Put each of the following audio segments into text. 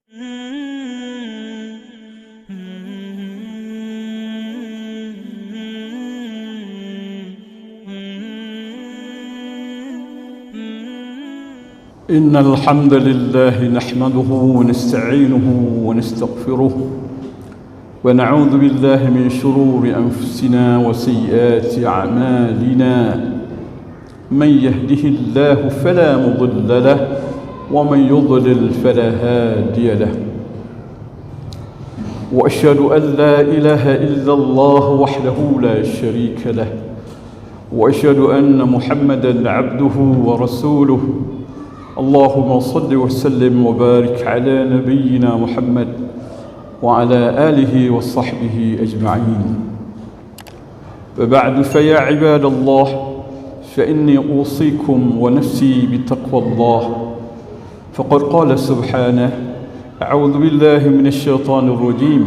إن الحمد لله نحمده ونستعينه ونستغفره ونعوذ بالله من شرور أنفسنا وسيئات أعمالنا من يهده الله فلا مضل له ومن يضلل فلا هادي له وأشهد أن لا إله إلا الله وحده لا شريك له وأشهد أن محمدا عبده ورسوله اللهم صل وسلم وبارك على نبينا محمد وعلى آله وصحبه أجمعين. وبعد فيا عباد الله فإني أوصيكم ونفسي بتقوى الله فقد قال سبحانه أعوذ بالله من الشيطان الرجيم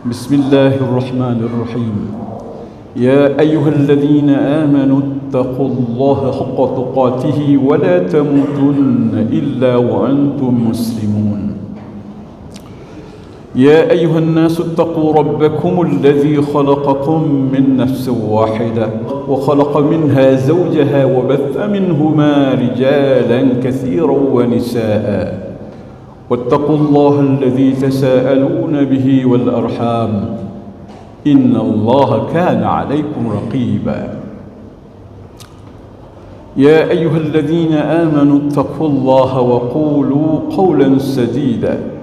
بسم الله الرحمن الرحيم يا أيها الذين آمنوا اتقوا الله حق تقاته ولا تموتن إلا وأنتم مسلمون يا أيها الناس اتقوا ربكم الذي خلقكم من نفس واحدة وخلق منها زوجها وبث منهما رجالا كثيرا ونساء واتقوا الله الذي تساءلون به والأرحام إن الله كان عليكم رقيبا يا أيها الذين آمنوا اتقوا الله وقولوا قولا سديدا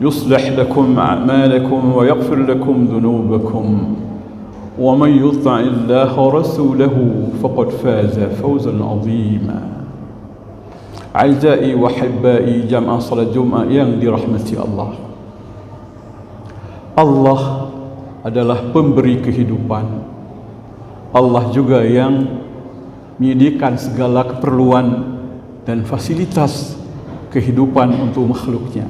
يصلح لكم أعمالكم ويغفر لكم ذنوبكم ومن يطع الله ورسوله فقد فاز فوزا عظيما. أعزائي وأحبائي جماعة صلاة Jumat yang dirahmati Allah. Allah adalah pemberi kehidupan. Allah juga yang menyediakan segala keperluan dan fasilitas kehidupan untuk makhluknya.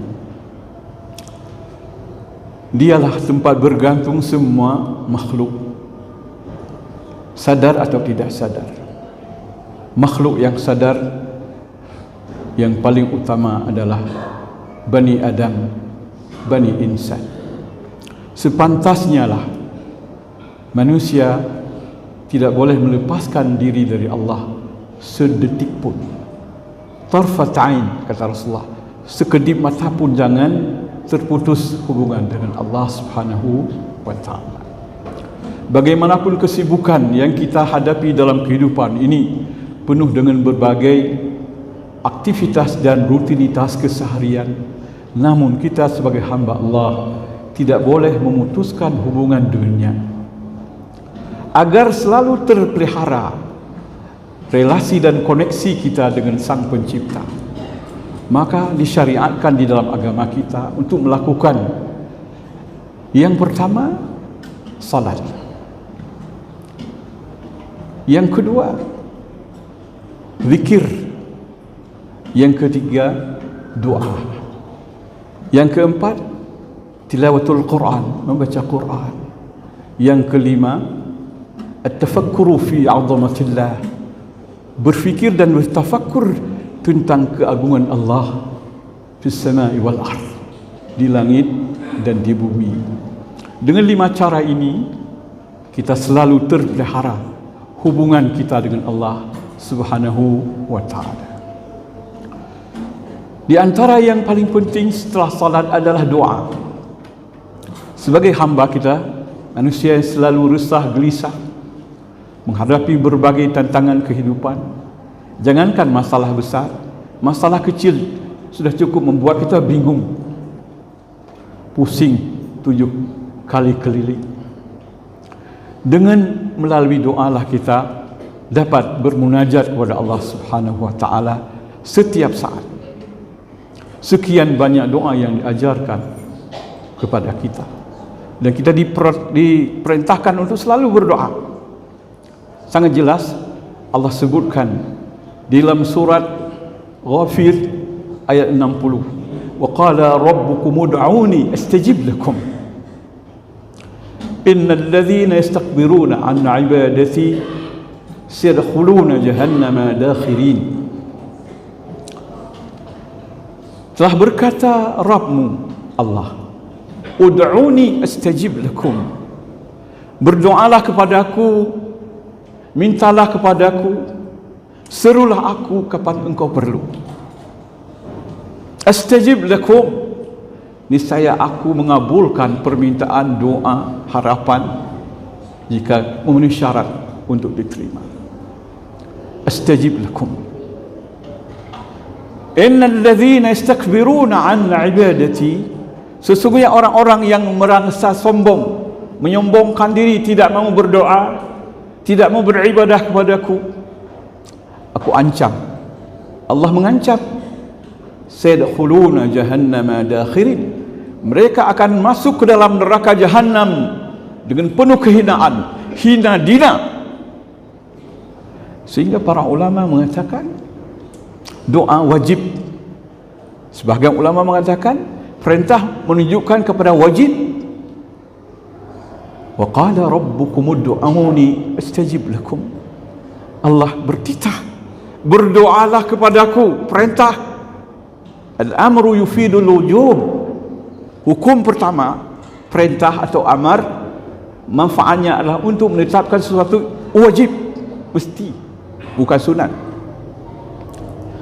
Dialah tempat bergantung semua makhluk, sadar atau tidak sadar. Makhluk yang sadar yang paling utama adalah Bani Adam, Bani Insan. Sepantasnya lah manusia tidak boleh melepaskan diri dari Allah sedetik pun. Tarfat ain, kata Rasulullah, sekedip mata pun jangan terputus hubungan dengan Allah Subhanahu wa ta'ala. Bagaimanapun kesibukan yang kita hadapi dalam kehidupan ini penuh dengan berbagai aktivitas dan rutinitas keseharian, namun kita sebagai hamba Allah tidak boleh memutuskan hubungan dengannya. Agar selalu terpelihara relasi dan koneksi kita dengan Sang Pencipta, maka disyariatkan di dalam agama kita untuk melakukan yang pertama, salat. Yang kedua, zikir. Yang ketiga, doa. Yang keempat, tilawatul Quran, membaca Quran. Yang kelima, at-tafakkuru fi 'azamatillah, berfikir dan bertafakkur tentang keagungan Allah fis sama'i wal ardh, di langit dan di bumi. Dengan 5 cara ini kita selalu terpelihara hubungan kita dengan Allah Subhanahu wa ta'ala. Di antara yang paling penting setelah salat adalah doa. Sebagai hamba kita, manusia yang selalu resah gelisah menghadapi berbagai tantangan kehidupan, jangankan masalah besar, masalah kecil sudah cukup membuat kita bingung, pusing 7 kali keliling. Dengan melalui doalah kita dapat bermunajat kepada Allah Subhanahu wa ta'ala setiap saat. Sekian banyak doa yang diajarkan kepada kita, dan kita diperintahkan untuk selalu berdoa. Sangat jelas Allah sebutkan di dalam surat Ghafir ayat 60, wa qala rabbukum ud'uni astajib lakum innal ladzina yastakbiruna an ibadati sayadkhuluna jahannama dakhirin. Telah berkata Rabbmu Allah, ud'uni astajib lakum, berdoalah kepadaku, mintalah kepadaku, serulah aku kapan engkau perlu. Astajib lakum, niscaya aku mengabulkan permintaan, doa, harapan jika memenuhi syarat untuk diterima. Astajib lakum. Innal ladzina yastakbiruna an ibadati, sesungguhnya orang-orang yang merasa sombong, menyombongkan diri, tidak mau berdoa, tidak mau beribadah kepadaku, aku ancam. Allah mengancam, sayadkhuluna jahannama dakhirin, mereka akan masuk ke dalam neraka jahannam dengan penuh kehinaan, hina dina. Sehingga para ulama mengatakan doa wajib. Sebahagian ulama mengatakan perintah menunjukkan kepada wajib. Wa qala rabbukum ud'uni astajib lakum, Allah bertitah, berdoalah kepadaku, perintah. Al-amru yufidul wujub. Hukum pertama, perintah atau amar, manfaatnya adalah untuk menetapkan sesuatu wajib, mesti, bukan sunat.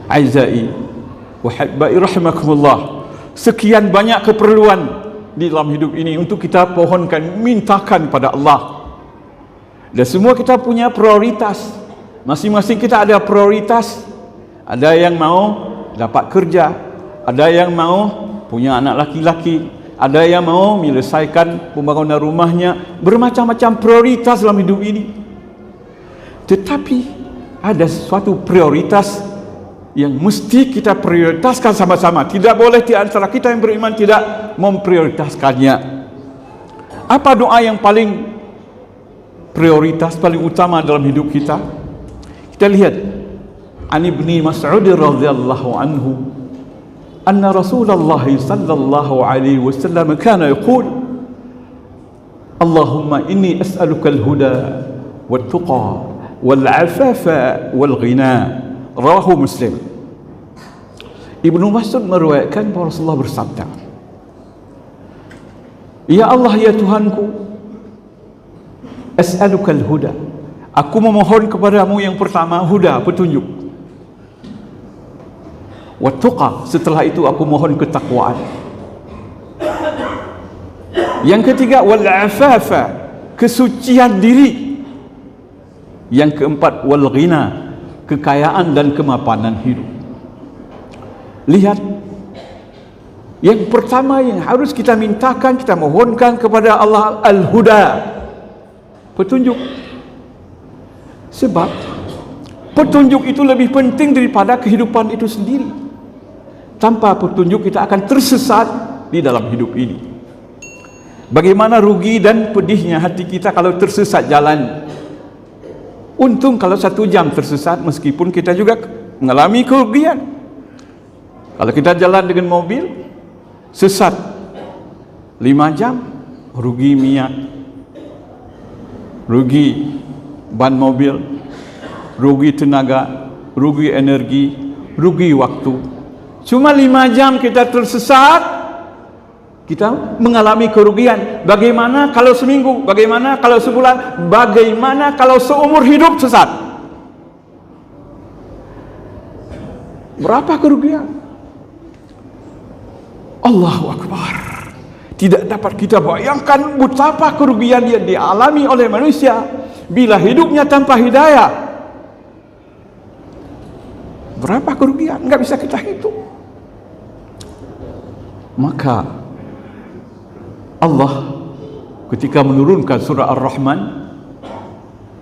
Aizai wa hibbai rahimakumullah, sekian banyak keperluan di dalam hidup ini untuk kita pohonkan, mintakan pada Allah. Dan semua kita punya prioritas. Masing-masing kita ada prioritas. Ada yang mau dapat kerja, ada yang mau punya anak laki-laki, ada yang mau menyelesaikan pembangunan rumahnya, bermacam-macam prioritas dalam hidup ini. Tetapi ada suatu prioritas yang mesti kita prioritaskan sama-sama. Tidak boleh di antara kita yang beriman tidak memprioritaskannya. Apa doa yang paling prioritas, paling utama dalam hidup kita? Kita lihat an Ibni Mas'ud radhiyallahu anhu anna Rasulullah sallallahu alaihi wasallam kana yaqul Allahumma inni as'aluka al-huda wat-tuqa wal-'afafa wal-ghina. Rawahu Muslim. Ibnu Mas'ud meriwayatkan bahwa Rasulullah bersabda, ya Allah, ya Tuhanku, as'aluka al-huda, aku memohon kepadamu yang pertama huda, petunjuk. Wat-tuqa, setelah itu aku mohon ketakwaan. Yang ketiga wal-'afafa, kesucian diri. Yang keempat wal-ghina, kekayaan dan kemapanan hidup. Lihat, yang pertama yang harus kita mintakan, kita mohonkan kepada Allah al-huda, petunjuk. Sebab petunjuk itu lebih penting daripada kehidupan itu sendiri. Tanpa petunjuk kita akan tersesat di dalam hidup ini. Bagaimana rugi dan pedihnya hati kita kalau tersesat jalan. Untung kalau 1 jam tersesat, meskipun kita juga mengalami kerugian. Kalau kita jalan dengan mobil, sesat 5 jam, rugi minyak, rugi ban mobil, rugi tenaga, rugi energi, rugi waktu. Cuma 5 jam kita tersesat, kita mengalami kerugian. Bagaimana kalau seminggu? Bagaimana kalau sebulan? Bagaimana kalau seumur hidup sesat? Berapa kerugian? Allahu Akbar. Tidak dapat kita bayangkan betapa kerugian yang dialami oleh manusia bila hidupnya tanpa hidayah. Berapa kerugian? Enggak bisa kita hitung. Maka Allah ketika menurunkan surah Ar-Rahman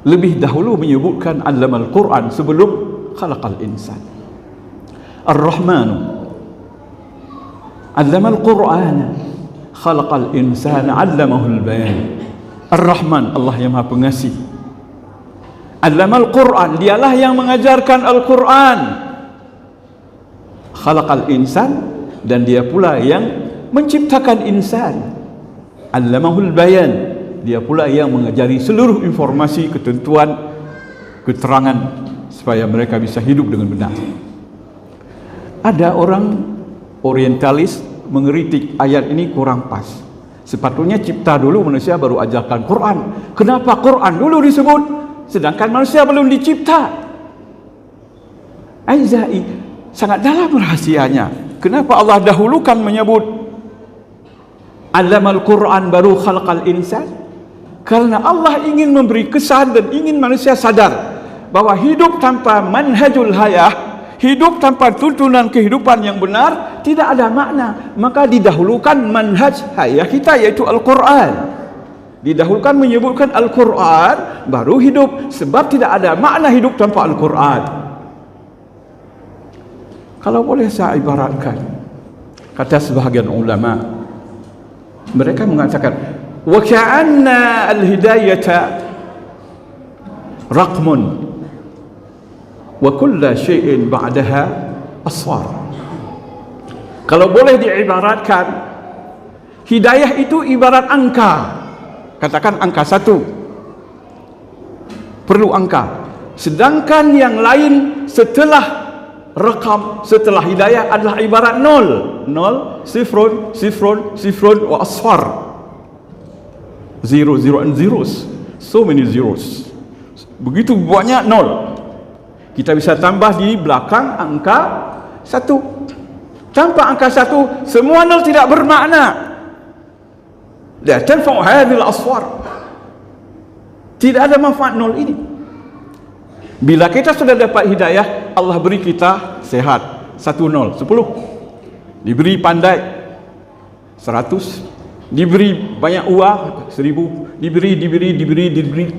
lebih dahulu menyebutkan allamal Quran sebelum khalaqal insan. Ar-Rahmanu allamal Qur'ana khalaqal insana 'allamahul bayan. Ar-Rahman, Allah yang Maha Pengasih. Allamal Qur'an, dialah yang mengajarkan Al-Qur'an. Khalaqal insan, dan dia pula yang menciptakan insan. Allamahul bayan, dia pula yang mengajari seluruh informasi, ketentuan, keterangan supaya mereka bisa hidup dengan benar. Ada orang orientalis mengeritik ayat ini kurang pas. Sepatutnya cipta dulu manusia baru ajarkan Quran. Kenapa Quran dulu disebut sedangkan manusia belum dicipta? Aizai, sangat dalam rahasianya. Kenapa Allah dahulukan menyebut Allamal Quran baru khalaqal insan? Karena Allah ingin memberi kesan dan ingin manusia sadar bahwa hidup tanpa manhajul hayah, hidup tanpa tuntunan kehidupan yang benar tidak ada makna. Maka didahulukan manhaj hayah kita, yaitu Al-Quran. Didahulukan menyebutkan Al-Quran baru hidup, sebab tidak ada makna hidup tanpa Al-Quran. Kalau boleh saya ibaratkan, kata sebahagian ulama, mereka mengatakan wa ka'anna al-hidayata raqmun wa kulla syai'in ba'daha aswar. Kalau boleh diibaratkan, hidayah itu ibarat angka. Katakan angka 1, perlu angka. Sedangkan yang lain setelah rakam, setelah hidayah adalah ibarat 0, 0, 0, 0, 0 wa asfar. 0, 0 and zeros. So many zeros. Begitu banyak 0. Kita bisa tambah di belakang angka 1. Tanpa angka 1, semua 0 tidak bermakna. La tanfa'u hadhil asfar. Tidak ada manfaat 0 ini. Bila kita sudah dapat hidayah, Allah beri kita sehat 1, 0, 10. Diberi pandai 100. Diberi banyak uang 1000. Diberi.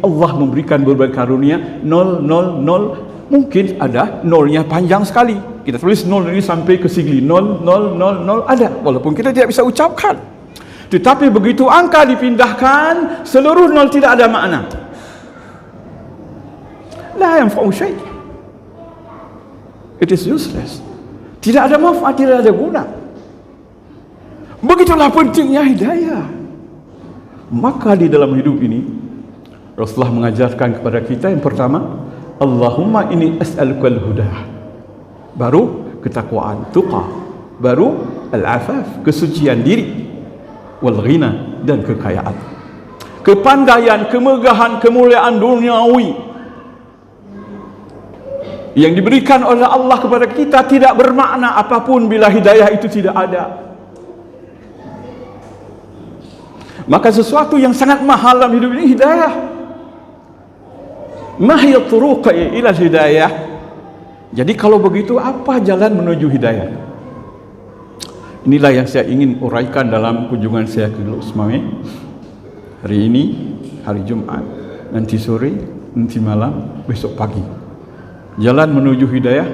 Allah memberikan berbagai karunia 0, 0, 0. Mungkin ada nolnya panjang sekali. Kita tulis 0 ini sampai ke sigli 0, 0, 0, 0 ada. Walaupun kita tidak bisa ucapkan. Tetapi begitu angka dipindahkan, seluruh 0 tidak ada makna. La yanfa'u syai'. It is useless. Tidak ada manfaat, tidak ada guna. Begitulah pentingnya hidayah. Maka di dalam hidup ini Rasulullah mengajarkan kepada kita yang pertama, Allahumma inni as'alukal huda. Baru ketakwaan, tuqa. Baru al-afaf, kesucian diri. Wal ghina, dan kekayaan. Kepandaian, kemegahan, kemuliaan duniawi yang diberikan oleh Allah kepada kita tidak bermakna apapun bila hidayah itu tidak ada. Maka sesuatu yang sangat mahal dalam hidup ini hidayah. Ma hiya turuq ila hidayah? Jadi kalau begitu, apa jalan menuju hidayah? Inilah yang saya ingin uraikan dalam kunjungan saya ke Usmami hari ini, hari Jumat, nanti sore, nanti malam, besok pagi. Jalan menuju hidayah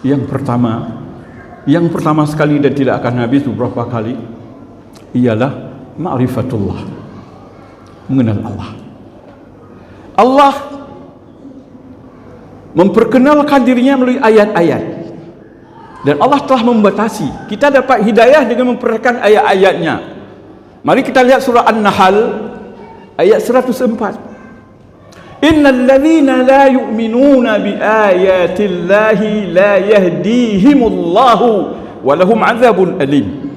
yang pertama sekali dan tidak akan habis beberapa kali ialah ma'rifatullah, mengenal Allah. Allah memperkenalkan dirinya melalui ayat-ayat. Dan Allah telah membatasi. Kita dapat hidayah dengan memperhatikan ayat-ayatnya. Mari kita lihat surah An-Nahl ayat 104. Innal ladzina la yu'minuna bi ayatillahi la yahdihimullahu wa lahum 'adzabun alim.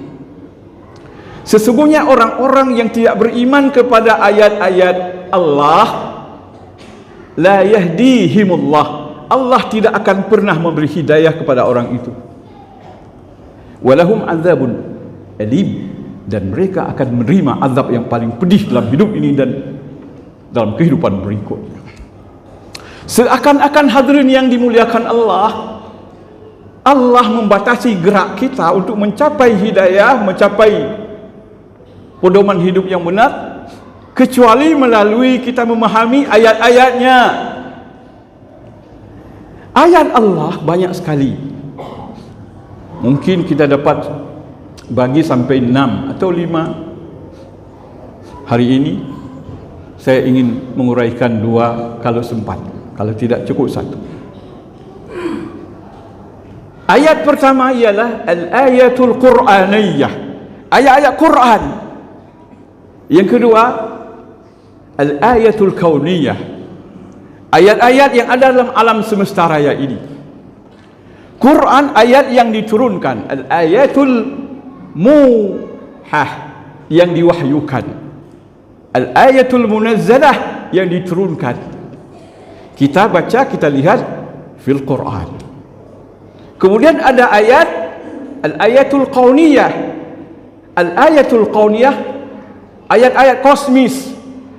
Sesungguhnya orang-orang yang tidak beriman kepada ayat-ayat Allah, la yahdihimullah, Allah tidak akan pernah memberi hidayah kepada orang itu. Walahum azabun alim, dan mereka akan menerima azab yang paling pedih dalam hidup ini dan dalam kehidupan berikutnya. Seakan-akan hadirin yang dimuliakan Allah, Allah membatasi gerak kita untuk mencapai hidayah, mencapai pedoman hidup yang benar, kecuali melalui kita memahami ayat-ayatnya. Ayat Allah banyak sekali. Mungkin kita dapat bagi sampai 6 atau 5. Hari ini saya ingin menguraikan 2 kalau sempat. Kalau tidak cukup 1. Ayat pertama ialah al-ayatul Qur'aniyah, ayat-ayat Quran. Yang kedua al-ayatul kauniyah, ayat-ayat yang ada dalam alam semesta raya ini. Quran ayat yang diturunkan, al-ayatul muhah yang diwahyukan, al-ayatul munazzalah yang diturunkan. Kita baca, kita lihat fil Quran. Kemudian ada ayat al-ayatul qauniyah. Al-ayatul qauniyah, ayat-ayat kosmis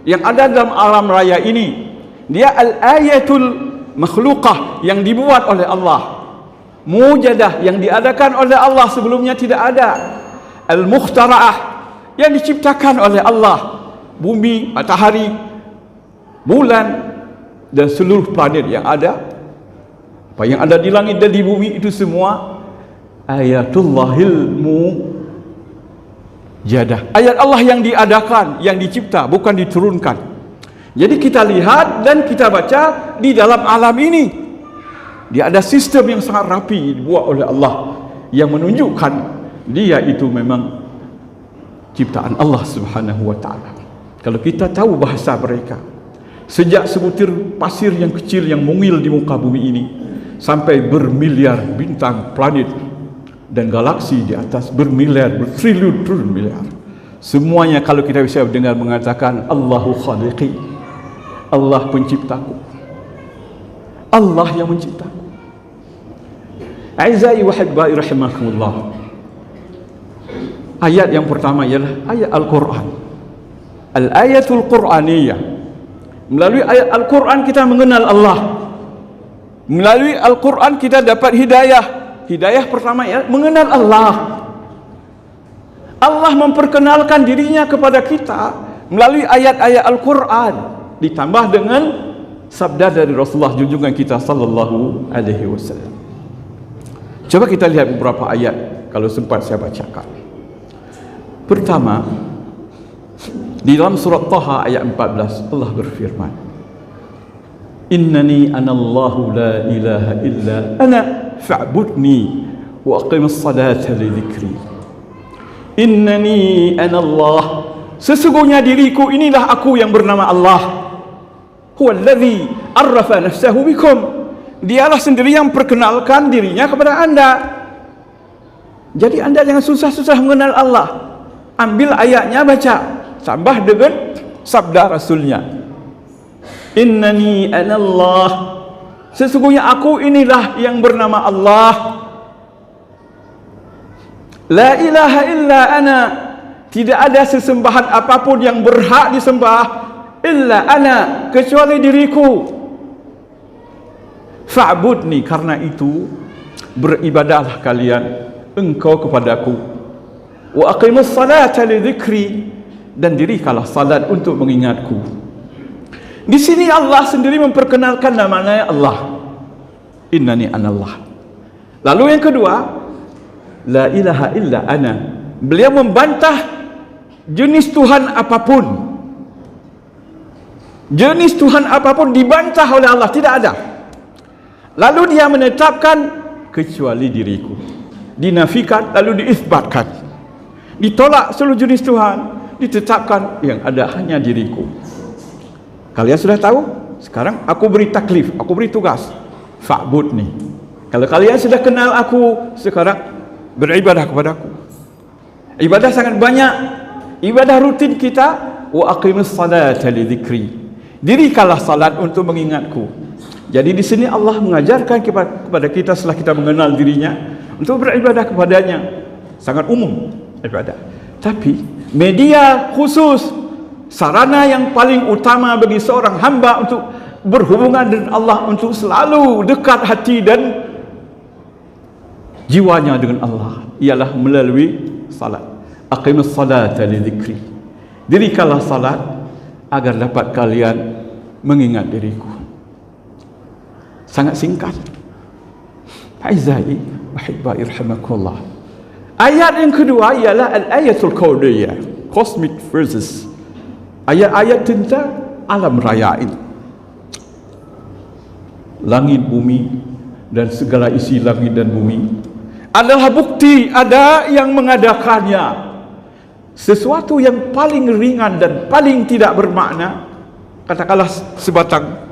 yang ada dalam alam raya ini. Dia al-ayatul makhluqah yang dibuat oleh Allah. Mujadah yang diadakan oleh Allah, sebelumnya tidak ada. Al-mukhtara'ah yang diciptakan oleh Allah. Bumi, matahari, bulan dan seluruh planet yang ada. Apa yang ada di langit dan di bumi itu semua ayatullahil mujadah. Ayat Allah yang diadakan, yang dicipta, bukan diturunkan. Jadi kita lihat dan kita baca di dalam alam ini. Dia ada sistem yang sangat rapi dibuat oleh Allah yang menunjukkan dia itu memang ciptaan Allah Subhanahu wa taala. Kalau kita tahu bahasa mereka, sejak sebutir pasir yang kecil yang mungil di muka bumi ini sampai bermiliar bintang, planet dan galaksi di atas, bermiliar, bertriliun miliar. Semuanya kalau kita bisa dengar mengatakan Allahu khaliqi, Allah penciptaku, Allah yang menciptaku. Aizai wa hibbai rahimakumullah. Ayat yang pertama ialah ayat Al-Quran, al-ayatul Quraniyah. Melalui ayat Al-Quran kita mengenal Allah. Melalui Al-Quran kita dapat hidayah. Hidayah pertama ialah mengenal Allah. Allah memperkenalkan dirinya kepada kita melalui ayat-ayat Al-Quran, ditambah dengan sabda dari Rasulullah junjungan kita sallallahu alaihi wasallam. Coba kita lihat beberapa ayat kalau sempat saya bacakan. Pertama, di dalam surat Taha ayat 14 Allah berfirman, Innani anallahu la ilaha illa ana fa'budni wa aqimus salata li dhikri. Innani anallah, sesungguhnya diriku, inilah aku yang bernama Allah. Huwallazi arrafa nafsahu bikum, dialah sendiri yang perkenalkan dirinya kepada anda. Jadi anda jangan susah-susah mengenal Allah. Ambil ayatnya, baca, tambah dengan sabda Rasulnya, Innani anallah, sesungguhnya aku inilah yang bernama Allah. La ilaha illa ana, tidak ada sesembahan apapun yang berhak disembah illa ana, kecuali diriku. Fa'budni, karena itu beribadahlah kalian engkau kepadaku. Wa aqimus salata li dzikri, dan dirikanlah salat untuk mengingatku. Di sini Allah sendiri memperkenalkan namanya Allah. Innani anallah. Lalu yang kedua, la ilaha illa ana. Beliau membantah jenis Tuhan apapun. Jenis Tuhan apapun dibantah oleh Allah, tidak ada. Lalu dia menetapkan kecuali diriku. Dinafikan lalu diisbatkan. Ditolak seluruh jenis Tuhan, ditetapkan yang ada hanya diriku. Kalian sudah tahu? Sekarang aku beri taklif, aku beri tugas. Fa'budni. Kalau kalian sudah kenal aku, sekarang beribadah kepadaku. Ibadah sangat banyak. Ibadah rutin kita, wa aqimus salata li dzikri. Dirikanlah salat untuk mengingatku. Jadi di sini Allah mengajarkan kepada kita setelah kita mengenal dirinya untuk beribadah kepadanya. Sangat umum ibadah. Tapi media khusus, sarana yang paling utama bagi seorang hamba untuk berhubungan dengan Allah, untuk selalu dekat hati dan jiwanya dengan Allah, ialah melalui salat. Aqimus salata li dzikri. Dirikanlah salat agar dapat kalian mengingat diriku. Sangat singkat. Aizai wa hibbai rahimakumullah. Ayat yang kedua ialah al-ayatul qauniyah, cosmic verses. Ayat-ayat tentang alam raya ini. Langit, bumi dan segala isi langit dan bumi adalah bukti ada yang mengadakannya. Sesuatu yang paling ringan dan paling tidak bermakna, katakanlah sebatang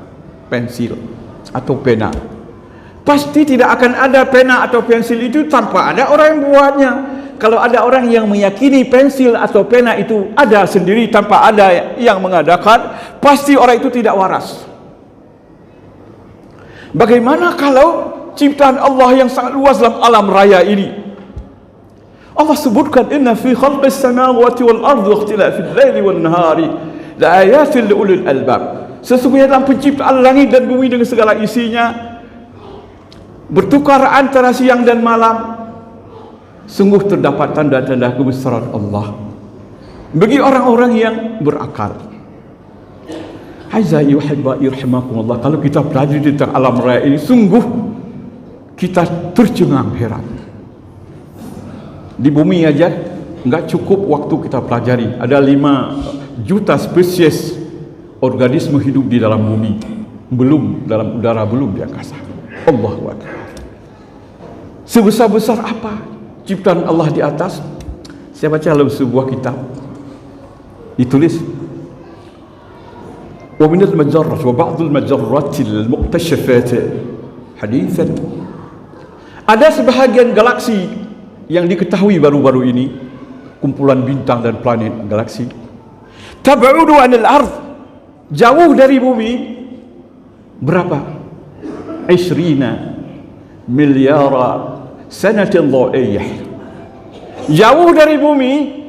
pensil atau pena, Pasti tidak akan ada pena atau pensil itu tanpa ada orang yang buatnya. Kalau ada orang yang meyakini pensil atau pena itu ada sendiri tanpa ada yang mengadakan, pasti orang itu tidak waras. Bagaimana kalau ciptaan Allah yang sangat luas dalam alam raya ini? Allah sebutkan, inna fi khalqis samawati wal ardi wa ikhtilafil laili wan nahari la ayatin li ulil albab. Sesungguhnya dalam penciptaan langit dan bumi dengan segala isinya, bertukar antara siang dan malam, sungguh terdapat tanda-tanda kebesaran Allah bagi orang-orang yang berakal. Aizai yuhibba irhamakumullah, kalau kita pelajari tentang alam raya ini, sungguh kita tercengang heran. Di bumi aja enggak cukup waktu kita pelajari. Ada 5 juta spesies organisme hidup di dalam bumi, belum dalam udara, belum di angkasa. Allahu Akbar. Sebesar-besar apa ciptaan Allah di atas? Saya baca dalam sebuah kitab ditulis, wa min al-majarrat wa ba'd al-majarrat al-muktashafat hadithan. Ada sebahagian galaksi yang diketahui baru-baru ini, kumpulan bintang dan planet galaksi, tab'udu 'anil ardh, jauh dari bumi berapa? 20 miliar sanatin dha'iyyah. Jauh dari bumi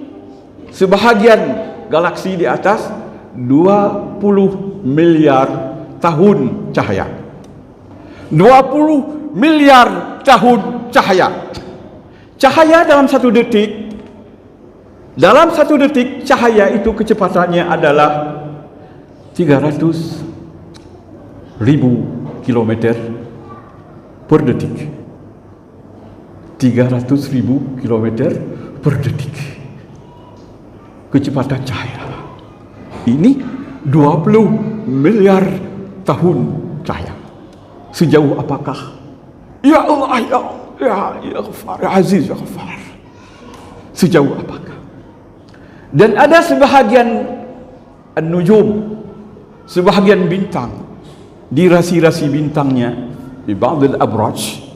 sebahagian galaksi di atas 20 miliar tahun cahaya. 20 miliar tahun cahaya. Cahaya dalam satu detik, cahaya itu kecepatannya adalah 300.000 kilometer per detik. 300.000 kilometer per detik kecepatan cahaya. Ini 20 miliar tahun cahaya. Sejauh apakah? Ya Allah, ya Ghaffar, ya Aziz, ya Ghaffar. Sejauh apakah? Dan ada sebahagian an-nujum, sebahagian bintang, di rasi-rasi bintangnya, di ba'd al-abraj,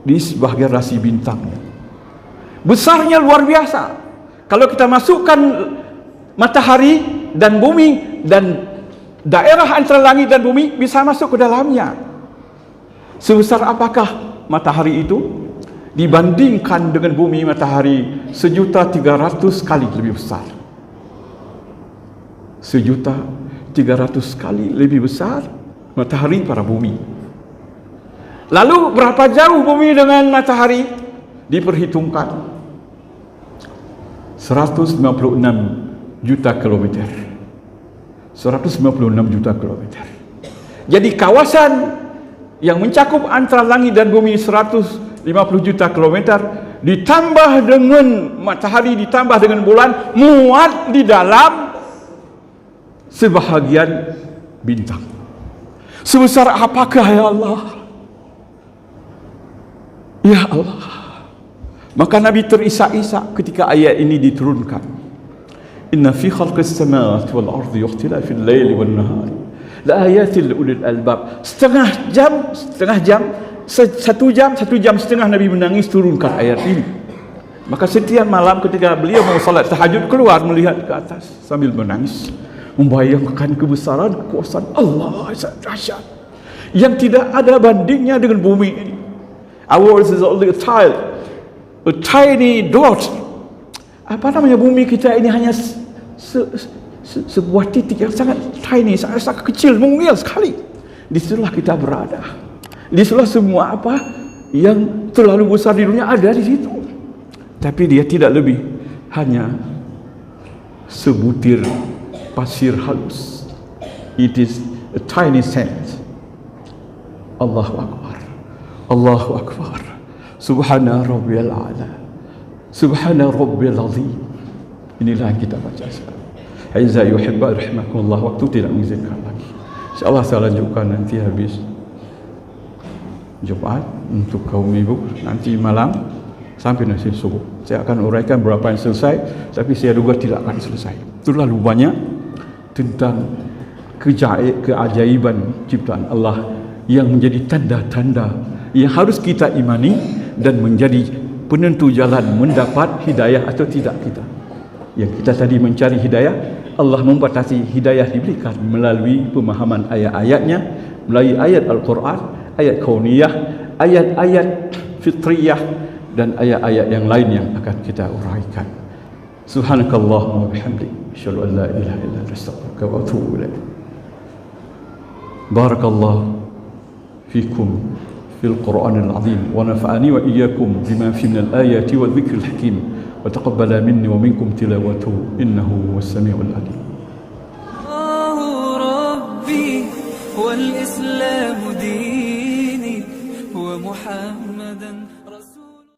di sebahagian rasi bintangnya, besarnya luar biasa. Kalau kita masukkan matahari dan bumi dan daerah antara langit dan bumi, bisa masuk ke dalamnya. Sebesar apakah matahari itu? Dibandingkan dengan bumi, matahari 1.300.000 kali lebih besar. 1.300.000 kali lebih besar matahari pada bumi. Lalu berapa jauh bumi dengan matahari? Diperhitungkan 156 juta kilometer. 156 juta kilometer. Jadi kawasan yang mencakup antara langit dan bumi 150 juta kilometer ditambah dengan matahari, ditambah dengan bulan, muat di dalam sebahagian bintang. Sebesar apakah ya Allah? Ya Allah. Maka Nabi terisak-isak ketika ayat ini diturunkan. Inna fi khalqis samawati wal ardi ikhtilafil laili wan nahari la ayatil ulil albab. Setengah jam, 1 jam setengah Nabi menangis turunkan ayat ini. Maka setiap malam ketika beliau mau salat tahajud, keluar melihat ke atas sambil menangis, membayangkan kebesaran kekuasaan Allah dahsyat yang tidak ada bandingnya dengan bumi ini. Ours is only a tiny dot. Apa namanya, bumi kita ini hanya sebuah titik yang sangat tiny, sangat kecil, mungil sekali. Di situlah kita berada. Di situlah semua apa yang terlalu besar di dunia ada di situ. Tapi dia tidak lebih, hanya sebutir pasir halus. It is a tiny sand. Allahu Akbar. Allahu Akbar. Subhana rabbiyal a'la. Subhana rabbiyal azim. Inilah yang kita baca sekarang. Aiza yuhibba rahimakumullah. Waktu tidak mengizinkan lagi. InsyaAllah saya lanjutkan nanti habis Jumat untuk kaum ibu. Nanti malam sampai nasi subuh saya akan uraikan berapa yang selesai, tapi saya duga tidak akan selesai. Terlalu banyak tentang keajaiban ciptaan Allah yang menjadi tanda-tanda yang harus kita imani dan menjadi penentu jalan mendapat hidayah atau tidak kita. Yang kita tadi mencari hidayah, Allah membatasi hidayah diberikan melalui pemahaman ayat-ayatnya, melalui ayat Al-Quran, ayat kauniyah, ayat-ayat fitriyah, dan ayat-ayat yang lain yang akan kita uraikan. Subhanakallahumma wa bihamdik, asyhadu an la ilaha illa anta, astaghfiruka wa atubu ilaik. Barakallahu fikum fil Qur'anil azim wa nafa'ani wa iyyakum bima fi min al-ayati wa dhikril hakim wa taqabbala minni wa minkum tilawatuhu innahu huwas samiul alim. Rabbi wal Islam dini wa Muhammadan